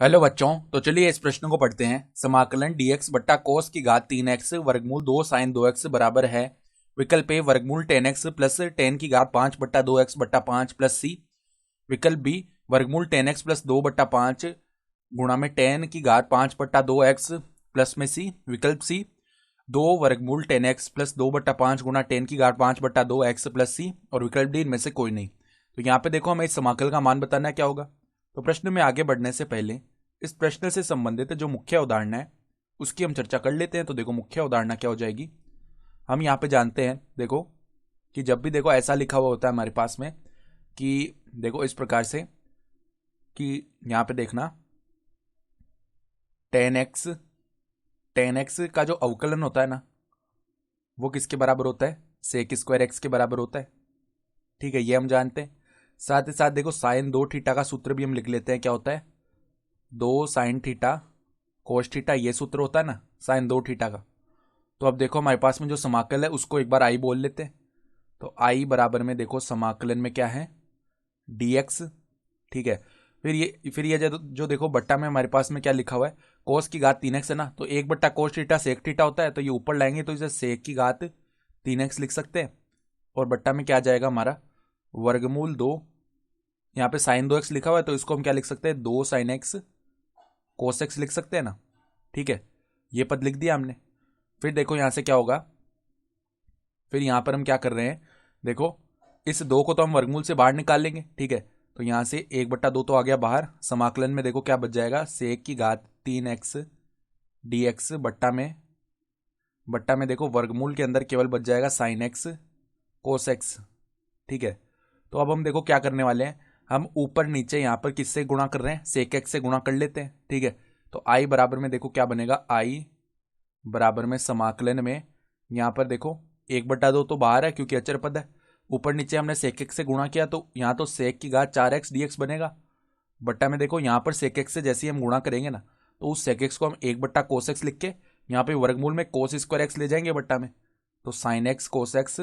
Hello बच्चों, तो चलिए इस प्रश्न को पढ़ते हैं। समाकलन dx बट्टा कोस की घात 3x वर्गमूल 2 साइन 2x बराबर है विकल्प ए वर्गमूल 10x प्लस 10 की घात 5 बट्टा 2x बट्टा 5 प्लस सी। विकल्प बी वर्गमूल 10x प्लस 2 बट्टा 5 गुणा में 10 की घात 5 बट्टा 2x प्लस में सी। विकल्प सी 2 वर्गमूल 10x प्लस 2 बट्टा 5 गुणा 10 की घात 5 बट्टा 2x प्लस सी। और विकल्प डी इनमें से कोई नहीं। तो यहाँ पे देखो हमें इस समाकल का मान बताना है क्या होगा। तो प्रश्न में आगे बढ़ने से पहले इस प्रश्न से संबंधित जो मुख्य उदाहरण है उसकी हम चर्चा कर लेते हैं। तो देखो मुख्य उदाहरण क्या हो जाएगी। हम यहाँ पे जानते हैं देखो कि जब भी देखो ऐसा लिखा हुआ होता है हमारे पास में कि देखो इस प्रकार से कि यहाँ पे देखना 10x का जो अवकलन होता है ना वो किसके बराबर होता है, सेक स्क्वायर एक्स के बराबर होता है। ठीक है, ये हम जानते हैं। साथ ही साथ देखो साइन 2 थीटा का सूत्र भी हम लिख लेते हैं। क्या होता है, 2 साइन थीटा कोस थीटा, ये सूत्र होता है ना साइन 2 थीटा का। तो अब देखो हमारे पास में जो समाकल है उसको एक बार आई बोल लेते हैं। तो आई बराबर में देखो समाकलन में क्या है, dx। ठीक है, फिर ये जो देखो बट्टा में हमारे पास में क्या लिखा हुआ है, कोस की घात 3x है ना। तो 1 बट्टा कोस थीटा सेक थीटा होता है, तो ये ऊपर लाएंगे तो इसे सेक की घात 3x लिख सकते हैं। और बट्टा में क्या आ जाएगा हमारा वर्गमूल 2, यहाँ पे साइन 2x लिखा हुआ है तो इसको हम क्या लिख सकते हैं, 2 साइन एक्स कोस एक्स लिख सकते हैं ना। ठीक है, ये पद लिख दिया हमने। फिर देखो यहां से क्या होगा, फिर यहां पर हम क्या कर रहे हैं, देखो इस 2 को तो हम वर्गमूल से बाहर निकाल लेंगे। ठीक है, तो यहां से 1/2 तो आ गया बाहर। समाकलन में देखो क्या बच जाएगा, सेक की घात 3x dx बट्टा में देखो वर्गमूल के अंदर केवल बच जाएगा साइन एक्स कोस एक्स। ठीक है, तो अब हम देखो क्या करने वाले हैं, हम ऊपर नीचे यहाँ पर किससे गुणा कर रहे हैं, सेक एक्स से गुणा कर लेते हैं। ठीक है, तो आई बराबर में देखो क्या बनेगा, आई बराबर में समाकलन में यहाँ पर देखो 1/2 तो बाहर है क्योंकि अचर पद है। ऊपर नीचे हमने सेक एक्स से गुणा किया तो यहाँ तो सेक की घात 4x dx बनेगा। बट्टा में देखो यहाँ पर सेक एक्स से जैसे ही हम गुणा करेंगे ना तो उस सेक एक्स को हम 1 बट्टा कोस एक्स लिख के यहाँ पे वर्गमूल में कोस स्क्वायर एक्स ले जाएंगे बट्टा में। तो साइन एक्स कोस एक्स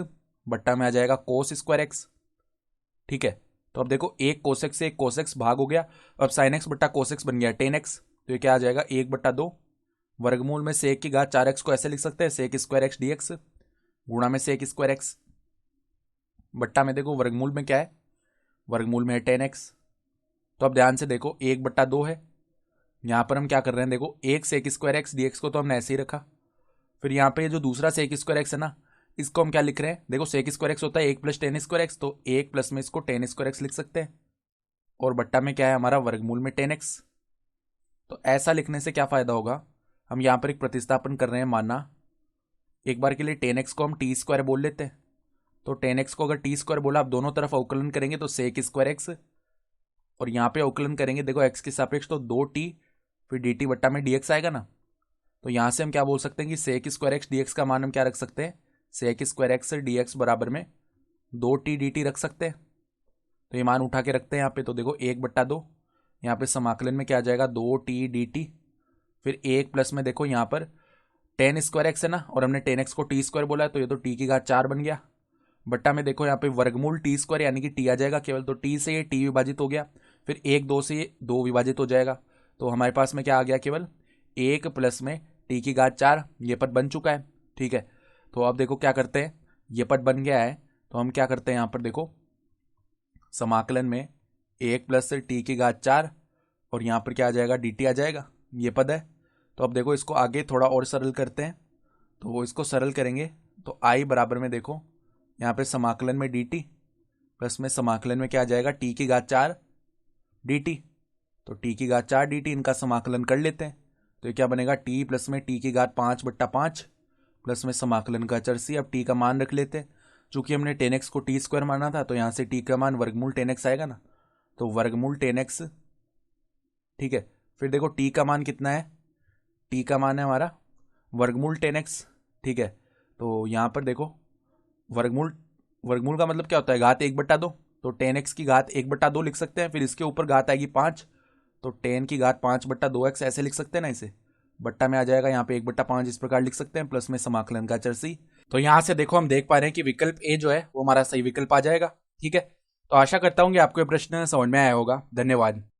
बट्टा में आ जाएगा कोस स्क्वायर एक्स। ठीक है, तो अब देखो एक कोसेक्स से एक कोसेक्स भाग हो गया। अब साइन एक्स बट्टा कोसेक्स बन गया 10x। तो ये क्या आ जाएगा 1/2 वर्गमूल में सेक की घात 4x को ऐसे लिख सकते हैं, सेक स्क्वायर एक्स dx गुणा में सेक स्क्वायर एक्स बट्टा में देखो वर्गमूल में क्या है, वर्गमूल में है 10x। तो अब ध्यान से देखो 1/2 है, यहां पर हम क्या कर रहे हैं, देखो एक सेक स्क्वायर एक्स dx को तो हमने ऐसे ही रखा। फिर यहाँ पे जो दूसरा सेक स्क्वायर एक्स है ना इसको हम क्या लिख रहे हैं, देखो सेक स्क्वायर एक्स होता है 1 + tan स्क्वायर एक्स, तो 1 प्लस में इसको tan स्क्वायर एक्स लिख सकते हैं। और बट्टा में क्या है हमारा वर्गमूल में 10x। तो ऐसा लिखने से क्या फायदा होगा, हम यहाँ पर एक प्रतिस्थापन कर रहे हैं, माना एक बार के लिए 10x को हम टी स्क्वायर बोल लेते हैं। तो 10x को अगर टी स्क्वायर बोला, आप दोनों तरफ अवकलन करेंगे तो सेक स्क्वायर एक्स, और यहाँ पे अवकलन करेंगे देखो x के सापेक्ष तो 2t, फिर dt बट्टा में dx आएगा ना। तो यहाँ से हम क्या बोल सकते हैं कि सेक स्क्वायर एक्स dx का मान हम क्या रख सकते हैं, सेक स्क्वायर एक्स dx बराबर में 2t dt रख सकते हैं। तो ये मान उठा के रखते हैं यहाँ पे। तो देखो 1/2 यहाँ पे समाकलन में क्या आ जाएगा 2t dt, फिर 1 प्लस में देखो यहाँ पर tan स्क्वायर एक्स है ना, और हमने 10x को टी स्क्वायर बोला है तो ये तो t की घात 4 बन गया। बट्टा में देखो यहाँ पे वर्गमूल टी स्क्वायर यानी कि t आ जाएगा केवल, तो t से ये t विभाजित हो गया, फिर 1 2 से ये 2 विभाजित हो जाएगा। तो हमारे पास में क्या आ गया, केवल 1 प्लस में t की घात 4, ये पद बन चुका है। ठीक है, तो अब देखो क्या करते हैं, ये पद बन गया है तो हम क्या करते हैं, यहाँ पर देखो समाकलन में 1 प्लस टी की घात 4 और यहाँ पर क्या आ जाएगा dt आ जाएगा, ये पद है। तो अब देखो इसको आगे थोड़ा और सरल करते हैं। तो वो इसको सरल करेंगे तो आई बराबर में देखो यहाँ पे समाकलन में dt प्लस में समाकलन में क्या आ जाएगा t की घात 4 dt। तो t की घात 4 dt इनका समाकलन कर लेते हैं। तो ये क्या बनेगा, t प्लस में t की घात 5/5 प्लस में समाकलन का अचर c। अब t का मान रख लेते हैं, चूंकि हमने 10x को टी स्क्वायर माना था तो यहाँ से t का मान वर्गमूल 10x आएगा ना। तो वर्गमूल 10x। ठीक है, फिर देखो t का मान कितना है, t का मान है हमारा वर्गमूल 10x। ठीक है, तो यहाँ पर देखो वर्गमूल का मतलब क्या होता है, घात 1/2। तो 10x की घात 1/2 लिख सकते हैं, फिर इसके ऊपर घात आएगी 5, तो 10 की घात 5/2x ऐसे लिख सकते हैं ना इसे। बट्टा में आ जाएगा यहाँ पे 1/5 इस प्रकार लिख सकते हैं, प्लस में समाकलन का अचर c। तो यहाँ से देखो हम देख पा रहे हैं कि विकल्प ए जो है वो हमारा सही विकल्प आ जाएगा। ठीक है, तो आशा करता हूँ कि आपको ये प्रश्न समझ में आया होगा। धन्यवाद।